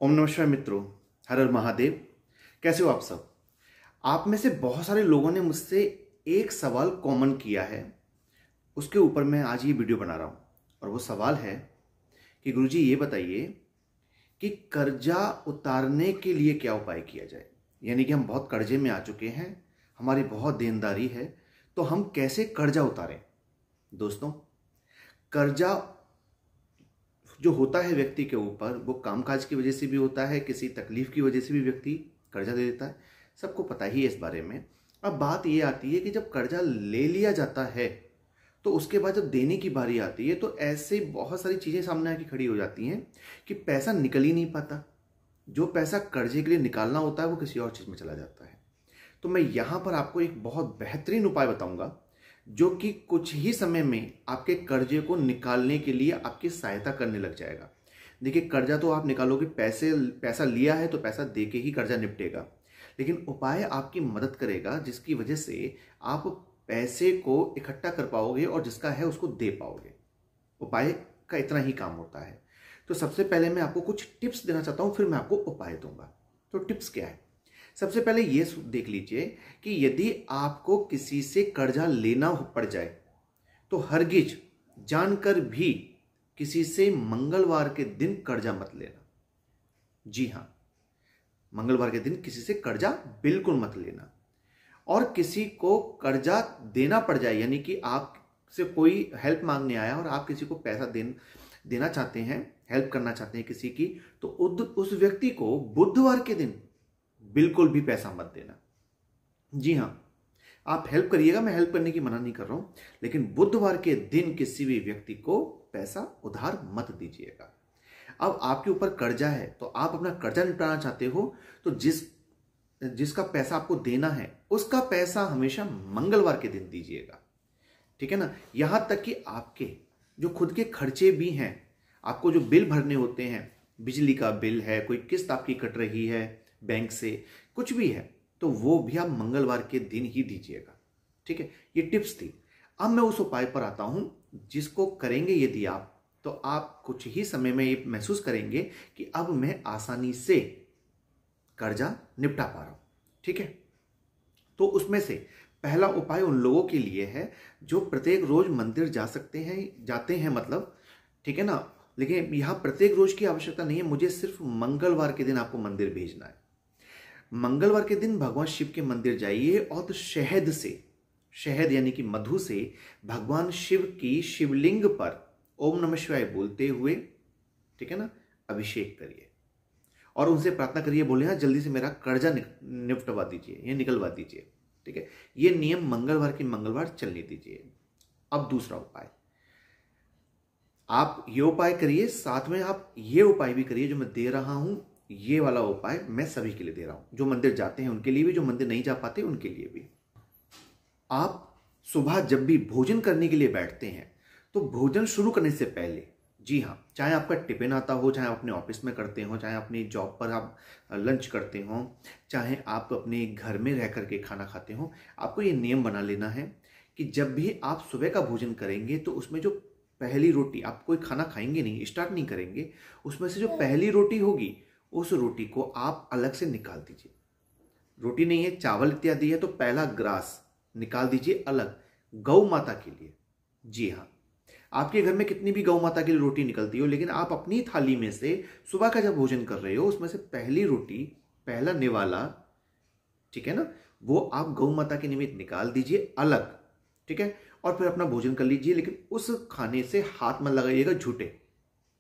ओम नमः शिवाय मित्रों, हर हर महादेव। कैसे हो आप सब? आप में से बहुत सारे लोगों ने मुझसे एक सवाल कॉमन किया है, उसके ऊपर मैं आज ये वीडियो बना रहा हूँ। और वो सवाल है कि गुरुजी ये बताइए कि कर्जा उतारने के लिए क्या उपाय किया जाए। यानी कि हम बहुत कर्जे में आ चुके हैं, हमारी बहुत देनदारी है, तो हम कैसे कर्जा उतारें। दोस्तों, कर्जा जो होता है व्यक्ति के ऊपर, वो कामकाज की वजह से भी होता है, किसी तकलीफ की वजह से भी व्यक्ति कर्जा दे देता है। सबको पता ही है इस बारे में। अब बात ये आती है कि जब कर्जा ले लिया जाता है तो उसके बाद जब देने की बारी आती है तो ऐसे बहुत सारी चीज़ें सामने आके खड़ी हो जाती हैं कि पैसा निकल ही नहीं पाता। जो पैसा कर्जे के लिए निकालना होता है वो किसी और चीज़ में चला जाता है। तो मैं यहाँ पर आपको एक बहुत बेहतरीन उपाय बताऊंगा जो कि कुछ ही समय में आपके कर्जे को निकालने के लिए आपकी सहायता करने लग जाएगा। देखिए, कर्जा तो आप निकालोगे, पैसा लिया है तो पैसा दे के ही कर्जा निपटेगा, लेकिन उपाय आपकी मदद करेगा जिसकी वजह से आप पैसे को इकट्ठा कर पाओगे और जिसका है उसको दे पाओगे। उपाय का इतना ही काम होता है। तो सबसे पहले मैं आपको कुछ टिप्स देना चाहता हूं, फिर मैं आपको उपाय दूंगा। तो टिप्स क्या है? सबसे पहले ये देख लीजिए कि यदि आपको किसी से कर्जा लेना पड़ जाए तो हरगिज जानकर भी किसी से मंगलवार के दिन कर्जा मत लेना। जी हां, मंगलवार के दिन किसी से कर्जा बिल्कुल मत लेना। और किसी को कर्जा देना पड़ जाए, यानी कि आपसे कोई हेल्प मांगने आया और आप किसी को पैसा देना चाहते हैं, हेल्प करना चाहते हैं किसी की, तो उस व्यक्ति को बुधवार के दिन बिल्कुल भी पैसा मत देना। जी हां, आप हेल्प करिएगा, मैं हेल्प करने की मना नहीं कर रहा हूं, लेकिन बुधवार के दिन किसी भी व्यक्ति को पैसा उधार मत दीजिएगा। अब आपके ऊपर कर्जा है तो आप अपना कर्जा निपटाना चाहते हो, तो जिसका पैसा आपको देना है उसका पैसा हमेशा मंगलवार के दिन दीजिएगा। ठीक है ना? यहां तक कि आपके जो खुद के खर्चे भी हैं, आपको जो बिल भरने होते हैं, बिजली का बिल है, कोई किस्त आपकी कट रही है बैंक से, कुछ भी है, तो वो भी आप मंगलवार के दिन ही दीजिएगा। ठीक है, ये टिप्स थी। अब मैं उस उपाय पर आता हूं जिसको करेंगे यदि आप, तो आप कुछ ही समय में ये महसूस करेंगे कि अब मैं आसानी से कर्जा निपटा पा रहा हूं। ठीक है, तो उसमें से पहला उपाय उन लोगों के लिए है जो प्रत्येक रोज मंदिर जाते हैं मतलब, ठीक है ना? लेकिन यहां प्रत्येक रोज की आवश्यकता नहीं है, मुझे सिर्फ मंगलवार के दिन आपको मंदिर भेजना है। मंगलवार के दिन भगवान शिव के मंदिर जाइए और शहद यानी कि मधु से भगवान शिव की शिवलिंग पर ओम नमः शिवाय बोलते हुए, ठीक है ना, अभिषेक करिए और उनसे प्रार्थना करिए, बोले हाँ जल्दी से मेरा कर्जा निपटवा दीजिए या निकलवा दीजिए। ठीक है, ये नियम मंगलवार की मंगलवार चलने दीजिए। अब दूसरा उपाय, आप ये उपाय करिए, साथ में आप ये उपाय भी करिए जो मैं दे रहा हूं। ये वाला उपाय मैं सभी के लिए दे रहा हूं, जो मंदिर जाते हैं उनके लिए भी, जो मंदिर नहीं जा पाते उनके लिए भी। आप सुबह जब भी भोजन करने के लिए बैठते हैं तो भोजन शुरू करने से पहले, जी हाँ, चाहे आपका टिफिन आता हो, चाहे आप अपने ऑफिस में करते हो, चाहे अपनी जॉब पर आप लंच करते हो, चाहे आप अपने घर में रह करके खाना खाते हो, आपको ये नियम बना लेना है कि जब भी आप सुबह का भोजन करेंगे तो उसमें जो पहली रोटी, आप कोई खाना खाएंगे नहीं, स्टार्ट नहीं करेंगे, उसमें से जो पहली रोटी होगी उस रोटी को आप अलग से निकाल दीजिए। रोटी नहीं है, चावल इत्यादि है, तो पहला ग्रास निकाल दीजिए अलग, गौ माता के लिए। जी हाँ, आपके घर में कितनी भी गौ माता के लिए रोटी निकलती हो, लेकिन आप अपनी थाली में से सुबह का जब भोजन कर रहे हो उसमें से पहली रोटी, पहला निवाला, ठीक है ना, वो आप गौ माता के निमित्त निकाल दीजिए अलग। ठीक है, और फिर अपना भोजन कर लीजिए, लेकिन उस खाने से हाथ मत लगाइएगा झूठे।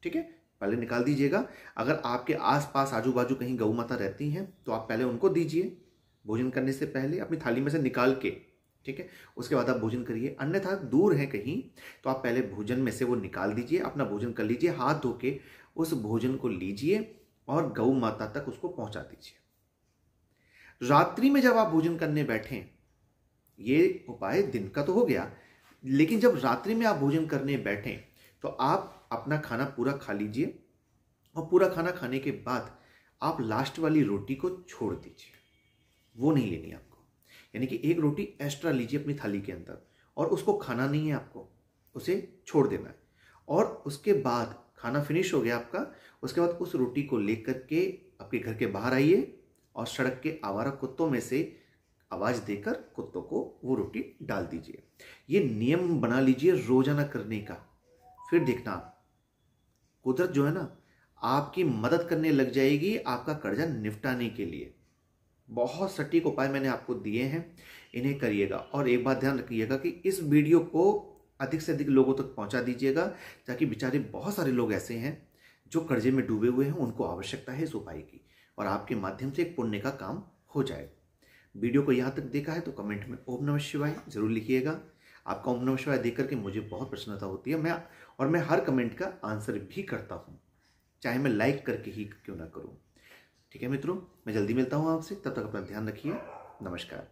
ठीक है, पहले निकाल दीजिएगा। अगर आपके आसपास आजू बाजू कहीं गौ माता रहती हैं तो आप पहले उनको दीजिए भोजन करने से पहले, अपनी थाली में से निकाल के। ठीक है, उसके बाद आप भोजन करिए। अन्यथा दूर है कहीं तो आप पहले भोजन में से वो निकाल दीजिए, अपना भोजन कर लीजिए, हाथ धो के उस भोजन को लीजिए और गौ माता तक उसको पहुंचा दीजिए। रात्रि में जब आप भोजन करने बैठें, ये उपाय दिन का तो हो गया, लेकिन जब रात्रि में आप भोजन करने बैठें तो आप अपना खाना पूरा खा लीजिए और पूरा खाना खाने के बाद आप लास्ट वाली रोटी को छोड़ दीजिए, वो नहीं लेनी आपको। यानी कि एक रोटी एक्स्ट्रा लीजिए अपनी थाली के अंदर और उसको खाना नहीं है आपको, उसे छोड़ देना है। और उसके बाद खाना फिनिश हो गया आपका, उसके बाद उस रोटी को लेकर के आपके घर के बाहर आइए और सड़क के आवारा कुत्तों में से आवाज देकर कुत्तों को वो रोटी डाल दीजिए। ये नियम बना लीजिए रोजाना करने का। फिर देखना कुदरत जो है ना आपकी मदद करने लग जाएगी आपका कर्जा निपटाने के लिए। बहुत सटीक उपाय मैंने आपको दिए हैं, इन्हें करिएगा। और एक बात ध्यान रखिएगा कि इस वीडियो को अधिक से अधिक लोगों तक पहुंचा दीजिएगा, ताकि बेचारे बहुत सारे लोग ऐसे हैं जो कर्जे में डूबे हुए हैं, उनको आवश्यकता है इस उपाय की, और आपके माध्यम से एक पुण्य का काम हो जाए। वीडियो को यहाँ तक देखा है तो कमेंट में ओम नमः शिवाय जरूर लिखिएगा। आपका ओम नमः शिवाय देख करके मुझे बहुत प्रसन्नता होती है। मैं हर कमेंट का आंसर भी करता हूँ, चाहे मैं लाइक करके ही क्यों ना करूँ। ठीक है मित्रों, मैं जल्दी मिलता हूँ आपसे, तब तक अपना ध्यान रखिए। नमस्कार।